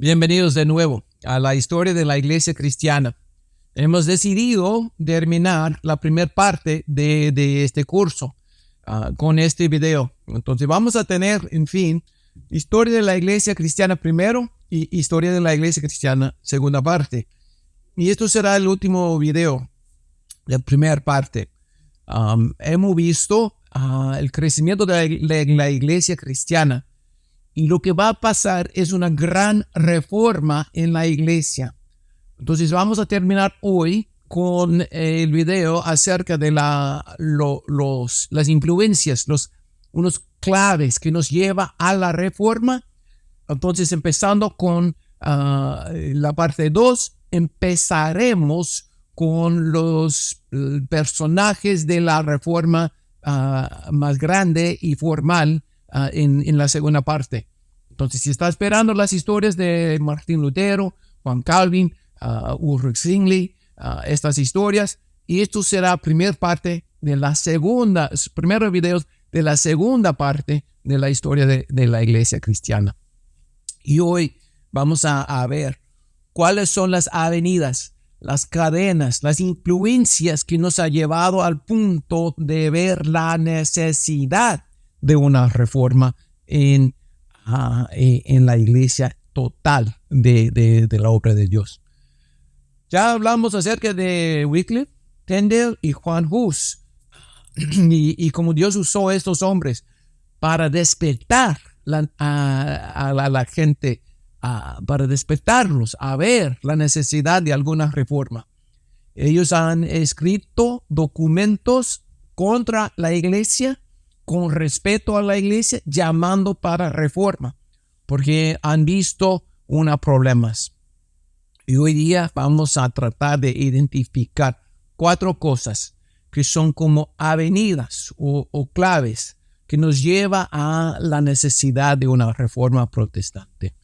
Bienvenidos de nuevo a la historia de la iglesia cristiana. Hemos decidido terminar la primera parte de este curso con este video. Entonces vamos a tener, en fin, historia de la iglesia cristiana primero y historia de la iglesia cristiana segunda parte. Y esto será el último video de primera parte. Hemos visto el crecimiento de la iglesia cristiana. Y lo que va a pasar es una gran reforma en la iglesia. Entonces vamos a terminar hoy con el video acerca de las influencias, unos claves que nos lleva a la reforma. Entonces empezando con la parte 2, empezaremos con los personajes de la reforma más grande y formal en la segunda parte. Entonces, si está esperando las historias de Martín Lutero, Juan Calvin, Ulrich Zwingli, estas historias, y esto será primera parte de la segunda, primeros videos de la segunda parte de la historia de la iglesia cristiana. Y hoy vamos a ver cuáles son las avenidas, las cadenas, las influencias que nos ha llevado al punto de ver la necesidad de una reforma en la iglesia total de la obra de Dios. Ya hablamos acerca de Wycliffe, Tyndale y Juan Hus y cómo Dios usó a estos hombres para despertar a la gente, para despertarlos a ver la necesidad de alguna reforma. Ellos han escrito documentos contra la iglesia, con respeto a la iglesia, llamando para reforma, porque han visto unos problemas. Y hoy día vamos a tratar de identificar 4 cosas que son como avenidas o claves que nos lleva a la necesidad de una reforma protestante.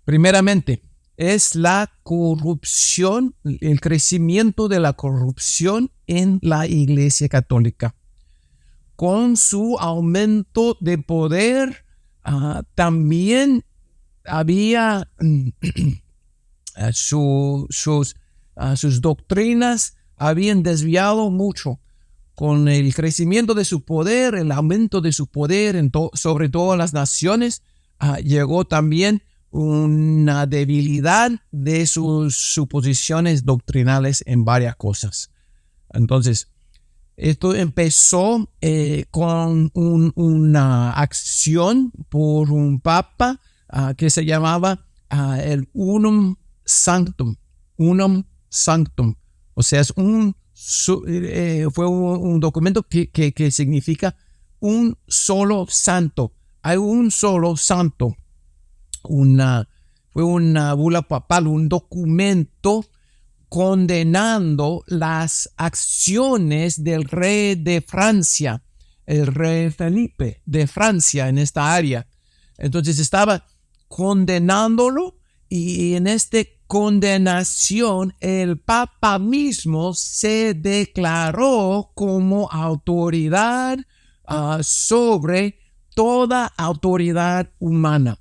Primeramente, es la corrupción, el crecimiento de la corrupción en la iglesia católica. Con su aumento de poder, también había sus doctrinas habían desviado mucho. Con el crecimiento de su poder, el aumento de su poder sobre todas las naciones, llegó también una debilidad de sus suposiciones doctrinales en varias cosas. Entonces, esto empezó con una acción por un papa que se llamaba el Unum Sanctum. Unum Sanctum. O sea, fue un documento que significa un solo santo. Hay un solo santo. Fue una bula papal, un documento condenando las acciones del rey de Francia, el rey Felipe de Francia en esta área. Entonces estaba condenándolo, y en esta condenación el Papa mismo se declaró como autoridad sobre toda autoridad humana.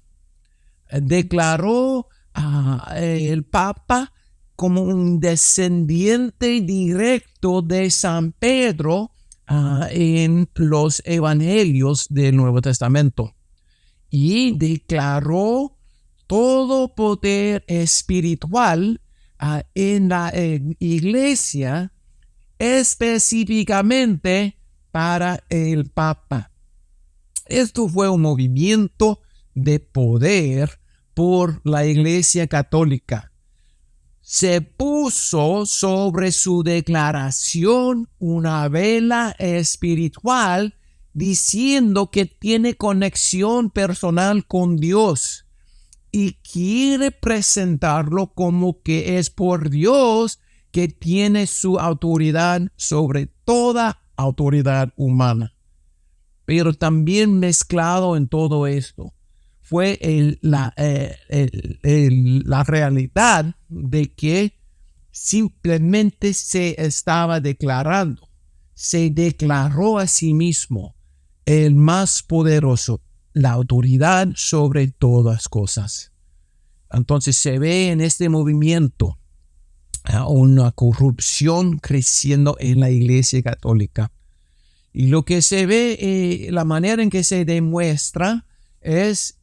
Declaró el Papa como un descendiente directo de San Pedro en los evangelios del Nuevo Testamento, y declaró todo poder espiritual en la iglesia, específicamente para el Papa. Esto fue un movimiento de poder por la iglesia católica. Se puso sobre su declaración una vela espiritual diciendo que tiene conexión personal con Dios y quiere presentarlo como que es por Dios que tiene su autoridad sobre toda autoridad humana. Pero también mezclado en todo esto fue la realidad de que simplemente se estaba declarando, se declaró a sí mismo el más poderoso, la autoridad sobre todas cosas. Entonces se ve en este movimiento una corrupción creciendo en la Iglesia Católica. Y lo que se ve, la manera en que se demuestra es,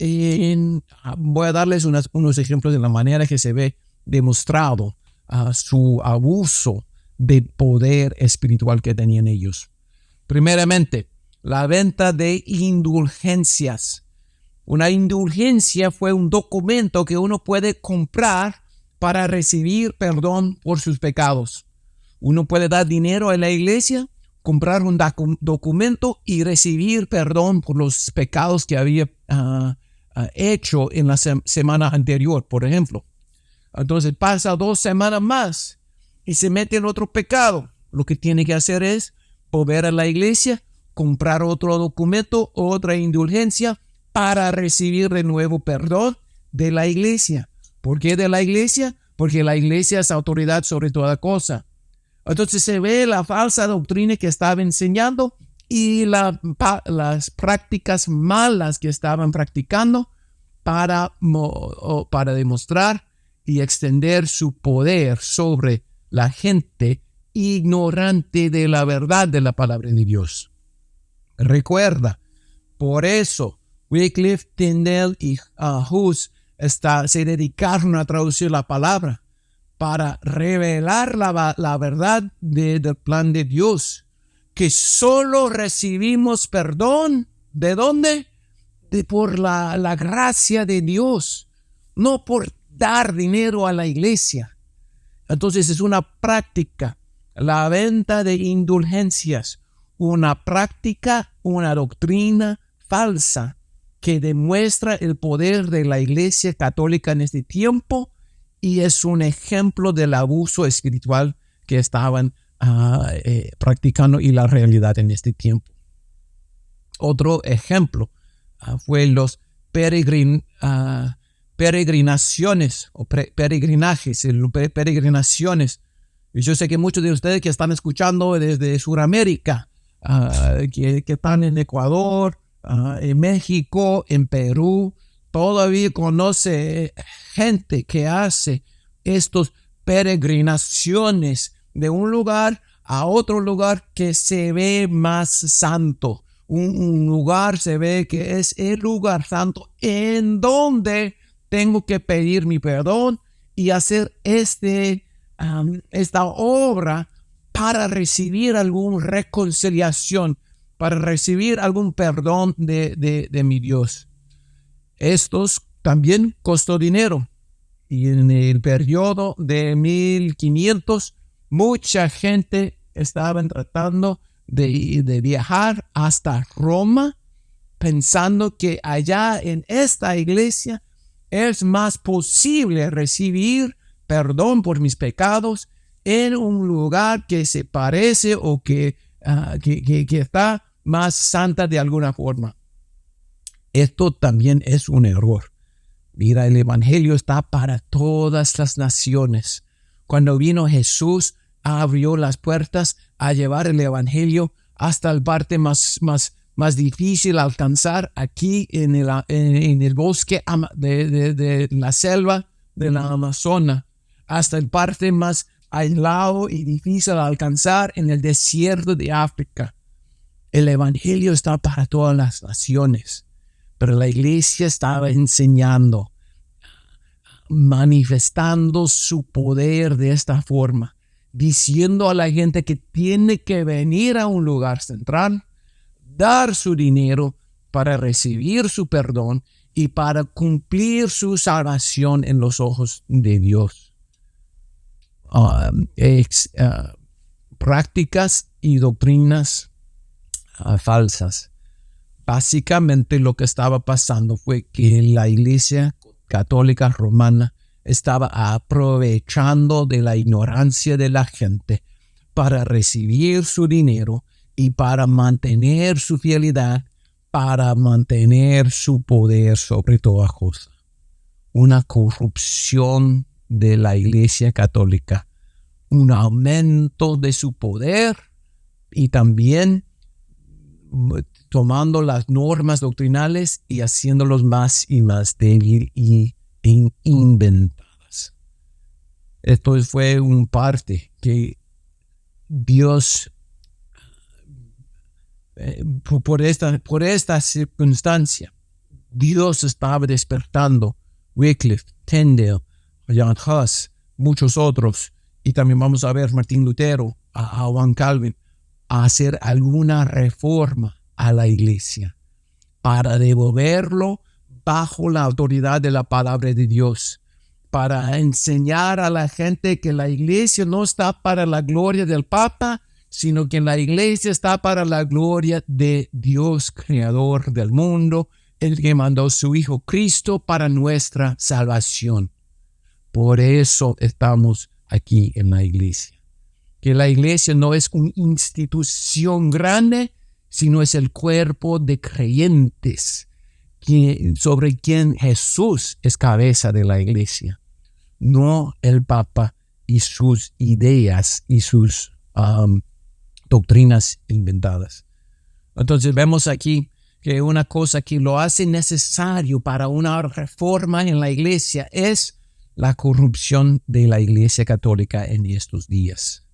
voy a darles unos ejemplos de la manera que se ve demostrado su abuso de poder espiritual que tenían ellos. Primeramente, la venta de indulgencias. Una indulgencia fue un documento que uno puede comprar para recibir perdón por sus pecados. Uno puede dar dinero a la iglesia, comprar un documento y recibir perdón por los pecados que había hecho en la semana anterior, por ejemplo. Entonces pasa 2 semanas más y se mete en otro pecado. Lo que tiene que hacer es volver a la iglesia, comprar otro documento, otra indulgencia para recibir de nuevo perdón de la iglesia. ¿Por qué de la iglesia? Porque la iglesia es autoridad sobre toda cosa. Entonces se ve la falsa doctrina que estaba enseñando y las prácticas malas que estaban practicando para demostrar y extender su poder sobre la gente ignorante de la verdad de la palabra de Dios. Recuerda, por eso Wycliffe, Tyndale y Hus se dedicaron a traducir la palabra para revelar la verdad del plan de Dios, que solo recibimos perdón. ¿De dónde? Por la gracia de Dios, no por dar dinero a la iglesia. Entonces es una práctica, la venta de indulgencias, una práctica, una doctrina falsa que demuestra el poder de la iglesia católica en este tiempo y es un ejemplo del abuso espiritual que estaban practicando y la realidad en este tiempo. Otro ejemplo fue los peregrinaciones o peregrinajes, peregrinaciones. Y yo sé que muchos de ustedes que están escuchando desde Sudamérica, que están en Ecuador, en México, en Perú, todavía conoce gente que hace estas peregrinaciones de un lugar a otro lugar que se ve más santo. Un lugar se ve que es el lugar santo en donde tengo que pedir mi perdón y hacer esta obra para recibir alguna reconciliación, para recibir algún perdón de mi Dios. Estos también costó dinero. Y en el periodo de 1500, mucha gente estaba tratando de viajar hasta Roma, pensando que allá en esta iglesia es más posible recibir perdón por mis pecados en un lugar que se parece o que está más santa de alguna forma. Esto también es un error. Mira, el evangelio está para todas las naciones. Cuando vino Jesús, abrió las puertas a llevar el evangelio hasta la parte más difícil alcanzar aquí en el bosque de la selva de la Amazonas, hasta el parte más aislado y difícil de alcanzar en el desierto de África. El evangelio está para todas las naciones. Pero la iglesia estaba enseñando, manifestando su poder de esta forma, diciendo a la gente que tiene que venir a un lugar central, dar su dinero para recibir su perdón y para cumplir su salvación en los ojos de Dios. Prácticas y doctrinas falsas. Básicamente lo que estaba pasando fue que la Iglesia Católica Romana estaba aprovechando de la ignorancia de la gente para recibir su dinero y para mantener su fidelidad, para mantener su poder sobre toda cosa. Una corrupción de la Iglesia Católica, un aumento de su poder y también tomando las normas doctrinales y haciéndolos más y más débil y inventadas. Esto fue un parte que Dios, por esta circunstancia, Dios estaba despertando Wycliffe, Tyndale, John Huss, muchos otros, y también vamos a ver Martín Lutero, a Juan Calvin, a hacer alguna reforma a la iglesia para devolverlo bajo la autoridad de la palabra de Dios, para enseñar a la gente que la iglesia no está para la gloria del Papa, sino que la iglesia está para la gloria de Dios, creador del mundo, el que mandó su Hijo Cristo para nuestra salvación. Por eso estamos aquí en la iglesia. Que la iglesia no es una institución grande, sino es el cuerpo de creyentes sobre quien Jesús es cabeza de la iglesia, no el Papa y sus ideas y sus doctrinas inventadas. Entonces vemos aquí que una cosa que lo hace necesario para una reforma en la iglesia es la corrupción de la iglesia católica en estos días.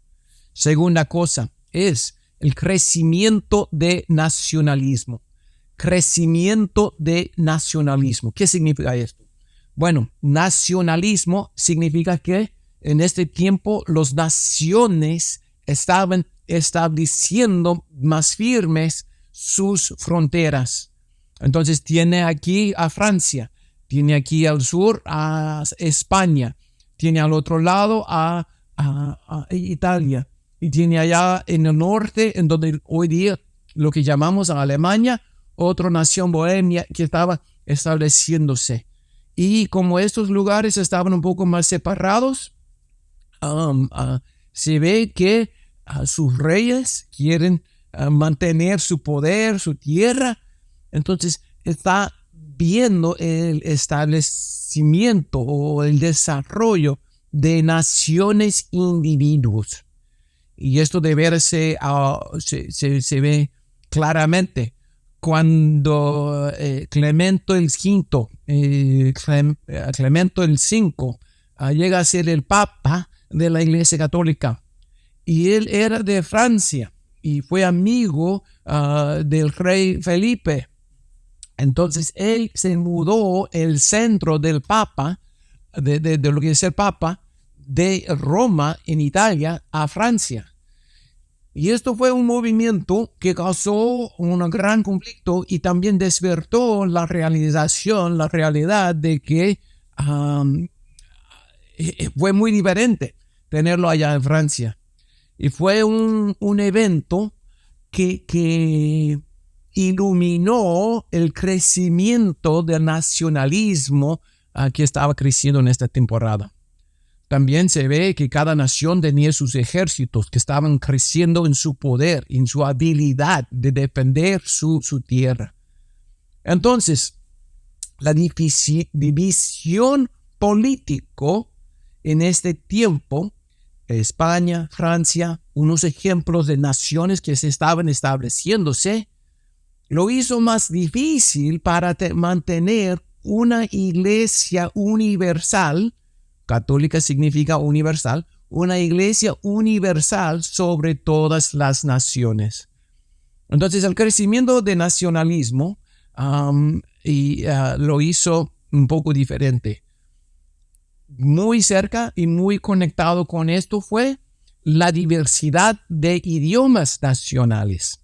Segunda cosa es el crecimiento de nacionalismo. Crecimiento de nacionalismo. ¿Qué significa esto? Bueno, nacionalismo significa que en este tiempo las naciones estaban estableciendo más firmes sus fronteras. Entonces tiene aquí a Francia, tiene aquí al sur a España, tiene al otro lado a Italia, y tiene allá en el norte, en donde hoy día lo que llamamos a Alemania, otra nación bohemia que estaba estableciéndose. Y como estos lugares estaban un poco más separados, se ve que sus reyes quieren mantener su poder, su tierra. Entonces está viendo el establecimiento o el desarrollo de naciones individuos. Y esto de verse se ve claramente cuando Clemente el V llega a ser el Papa de la Iglesia Católica. Y él era de Francia y fue amigo del rey Felipe. Entonces él se mudó el centro del Papa, de lo que es el Papa, de Roma en Italia a Francia. Y esto fue un movimiento que causó un gran conflicto y también despertó la realidad de que fue muy diferente tenerlo allá en Francia. Y fue un evento que iluminó el crecimiento del nacionalismo que estaba creciendo en esta temporada. También se ve que cada nación tenía sus ejércitos que estaban creciendo en su poder, en su habilidad de defender su tierra. Entonces, la división político en este tiempo, España, Francia, unos ejemplos de naciones que se estaban estableciéndose, lo hizo más difícil para mantener una iglesia universal. Católica significa universal, una iglesia universal sobre todas las naciones. Entonces el crecimiento de nacionalismo lo hizo un poco diferente. Muy cerca y muy conectado con esto fue la diversidad de idiomas nacionales.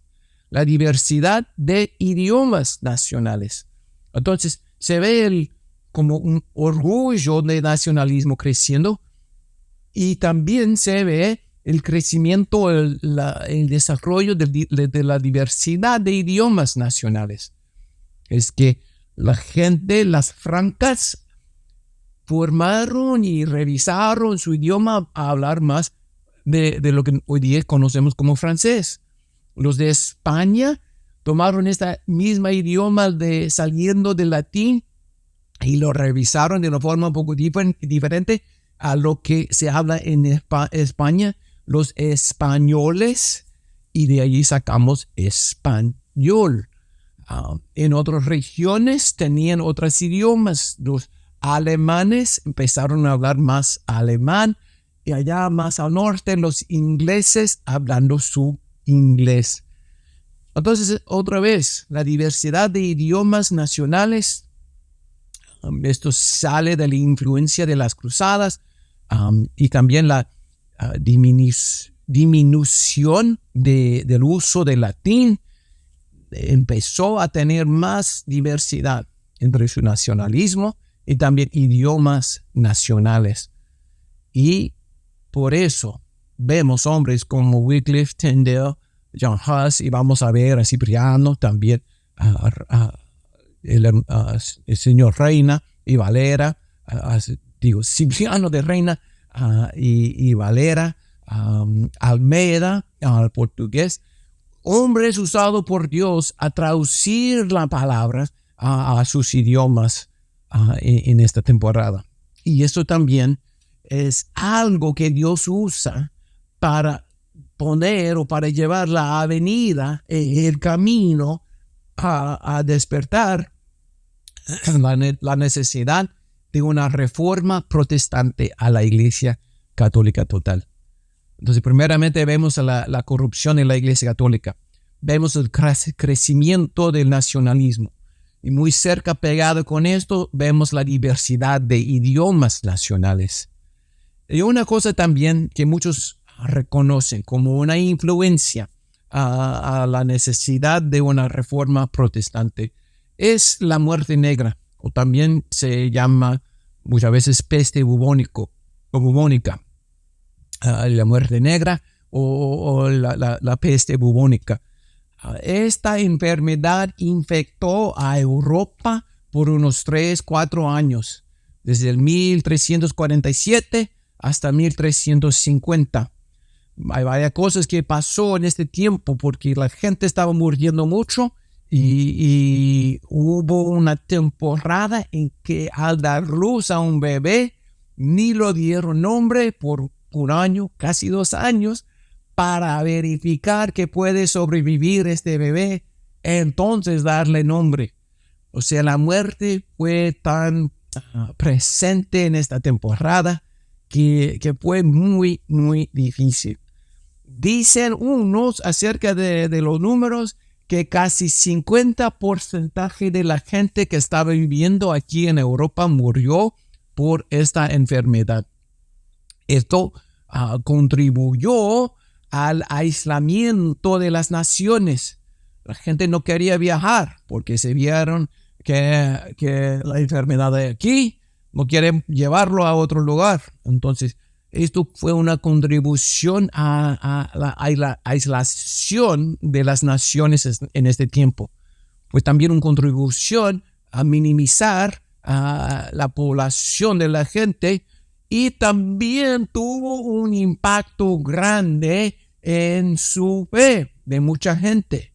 La diversidad de idiomas nacionales. Entonces se ve como un orgullo de nacionalismo creciendo, y también se ve el crecimiento, el desarrollo de la diversidad de idiomas nacionales. Es que la gente, las francas, formaron y revisaron su idioma a hablar más de lo que hoy día conocemos como francés. Los de España tomaron esta misma idioma saliendo del latín y lo revisaron de una forma un poco diferente a lo que se habla en España, los españoles, y de allí sacamos español. En otras regiones tenían otros idiomas, los alemanes empezaron a hablar más alemán y allá más al norte los ingleses hablando su inglés. Entonces, otra vez, la diversidad de idiomas nacionales, esto sale de la influencia de las cruzadas y también la disminución del uso del latín empezó a tener más diversidad entre su nacionalismo y también idiomas nacionales. Y por eso vemos hombres como Wycliffe, Tyndale, John Huss, y vamos a ver a Cipriano también, el señor Reina y Valera, Cipriano de Reina y Valera, Almeida, al portugués, hombres usados por Dios a traducir la palabra a sus idiomas en esta temporada. Y eso también es algo que Dios usa para poner o para llevar la avenida, el camino a despertar la necesidad de una reforma protestante a la Iglesia Católica total. Entonces, primeramente vemos la corrupción en la Iglesia Católica. Vemos el crecimiento del nacionalismo. Y muy cerca pegado con esto, vemos la diversidad de idiomas nacionales. Y una cosa también que muchos reconocen como una influencia a la necesidad de una reforma protestante es la muerte negra, o también se llama muchas veces peste bubónica, la muerte negra o la peste bubónica. Esta enfermedad infectó a Europa por unos 3-4 años, desde el 1347 hasta 1350. Hay varias cosas que pasó en este tiempo porque la gente estaba muriendo mucho y hubo una temporada en que al dar luz a un bebé ni lo dieron nombre por un año, casi 2 años, para verificar que puede sobrevivir este bebé, entonces darle nombre. O sea, la muerte fue tan presente en esta temporada que fue muy, muy difícil. Dicen unos acerca de los números que casi 50% de la gente que estaba viviendo aquí en Europa murió por esta enfermedad. Esto contribuyó al aislamiento de las naciones. La gente no quería viajar porque se vieron que la enfermedad de aquí no quieren llevarlo a otro lugar. Entonces, esto fue una contribución a la aislación de las naciones en este tiempo. Fue también una contribución a minimizar la población de la gente y también tuvo un impacto grande en su fe de mucha gente.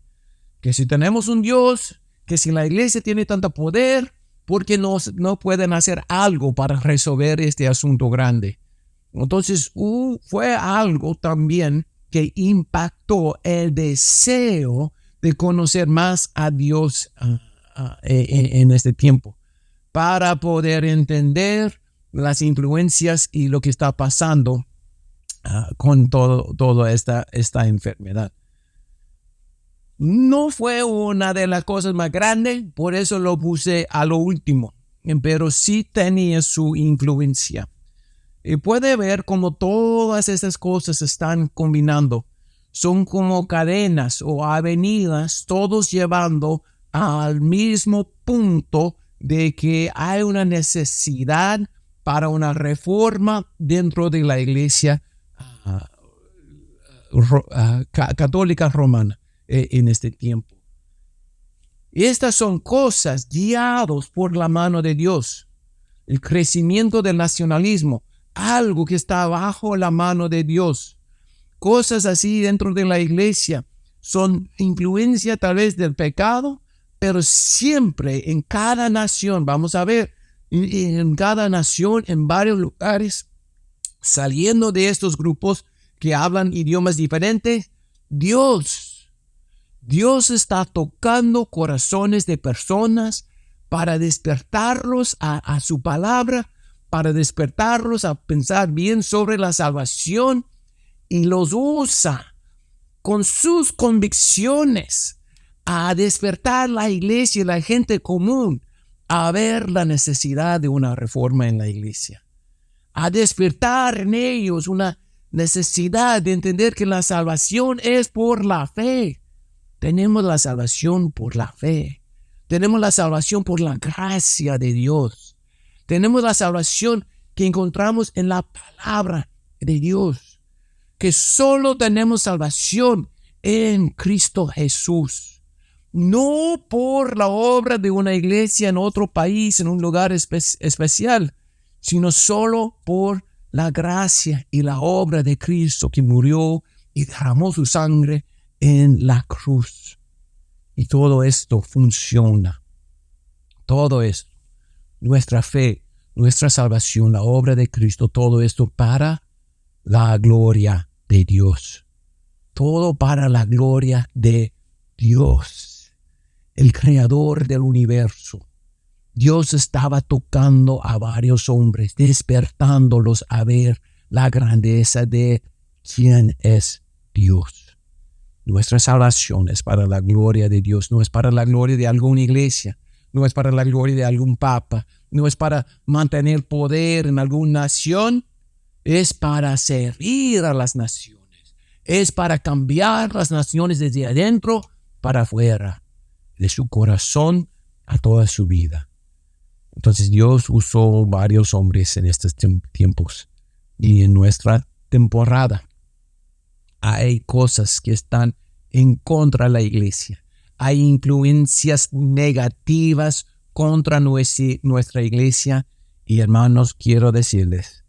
Que si tenemos un Dios, que si la iglesia tiene tanto poder, ¿por qué no pueden hacer algo para resolver este asunto grande? Entonces fue algo también que impactó el deseo de conocer más a Dios en este tiempo, para poder entender las influencias y lo que está pasando con toda esta enfermedad. No fue una de las cosas más grandes, por eso lo puse a lo último, pero sí tenía su influencia. Y puede ver cómo todas estas cosas se están combinando. Son como cadenas o avenidas, todos llevando al mismo punto de que hay una necesidad para una reforma dentro de la iglesia católica romana en este tiempo. Y estas son cosas guiadas por la mano de Dios. El crecimiento del nacionalismo, algo que está bajo la mano de Dios. Cosas así dentro de la iglesia son influencia tal vez del pecado, pero siempre en cada nación, vamos a ver, en cada nación, en varios lugares, saliendo de estos grupos que hablan idiomas diferentes, Dios está tocando corazones de personas para despertarlos a su palabra, para despertarlos a pensar bien sobre la salvación, y los usa con sus convicciones a despertar la iglesia y la gente común a ver la necesidad de una reforma en la iglesia, a despertar en ellos una necesidad de entender que la salvación es por la fe. Tenemos la salvación por la fe. Tenemos la salvación por la gracia de Dios. Tenemos la salvación que encontramos en la palabra de Dios. Que solo tenemos salvación en Cristo Jesús. No por la obra de una iglesia en otro país, en un lugar especial, sino solo por la gracia y la obra de Cristo que murió y derramó su sangre en la cruz. Y todo esto funciona. Todo esto, nuestra fe, nuestra salvación, la obra de Cristo, todo esto para la gloria de Dios. Todo para la gloria de Dios, el creador del universo. Dios estaba tocando a varios hombres, despertándolos a ver la grandeza de quién es Dios. Nuestra salvación es para la gloria de Dios, no es para la gloria de alguna iglesia, no es para la gloria de algún papa, no es para mantener poder en alguna nación, es para servir a las naciones, es para cambiar las naciones desde adentro para afuera, de su corazón a toda su vida. Entonces Dios usó varios hombres en estos tiempos, y en nuestra temporada hay cosas que están en contra de la iglesia. Hay influencias negativas contra nuestra iglesia, y hermanos, quiero decirles,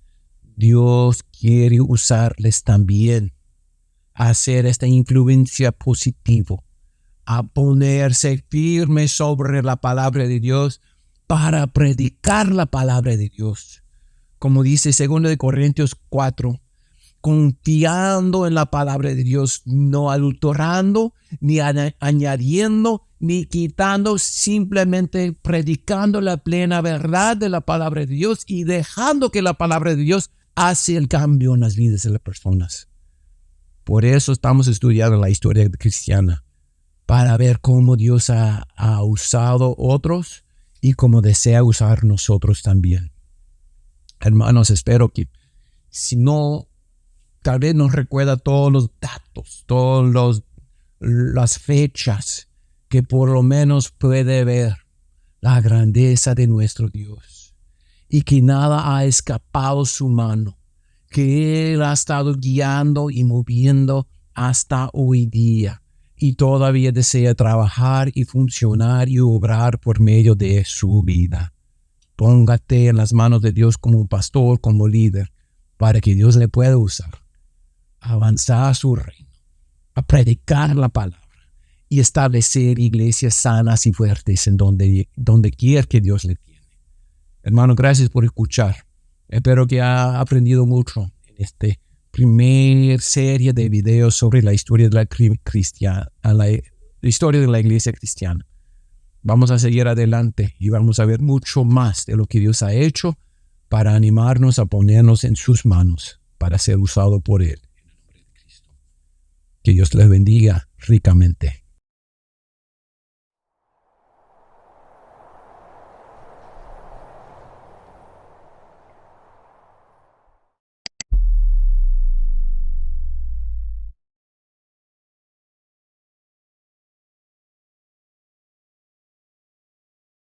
Dios quiere usarles también a hacer esta influencia positiva, a ponerse firme sobre la palabra de Dios para predicar la palabra de Dios. Como dice 2 Corintios 4, confiando en la palabra de Dios, no adulterando, ni añadiendo, ni quitando, simplemente predicando la plena verdad de la palabra de Dios y dejando que la palabra de Dios hace el cambio en las vidas de las personas. Por eso estamos estudiando la historia cristiana, para ver cómo Dios ha usado otros y cómo desea usar nosotros también. Hermanos, espero que si no, tal vez nos recuerda todos los datos, todas las fechas, que por lo menos puede ver la grandeza de nuestro Dios y que nada ha escapado su mano, que Él ha estado guiando y moviendo hasta hoy día y todavía desea trabajar y funcionar y obrar por medio de su vida. Póngate en las manos de Dios como un pastor, como líder, para que Dios le pueda usar, a avanzar a su reino, a predicar la palabra y establecer iglesias sanas y fuertes en donde quiera que Dios le tiene. Hermano, gracias por escuchar. Espero que haya aprendido mucho en esta primera serie de videos sobre la historia de la historia de la iglesia cristiana. Vamos a seguir adelante y vamos a ver mucho más de lo que Dios ha hecho para animarnos a ponernos en sus manos para ser usado por Él. En el nombre de Cristo. Que Dios les bendiga ricamente.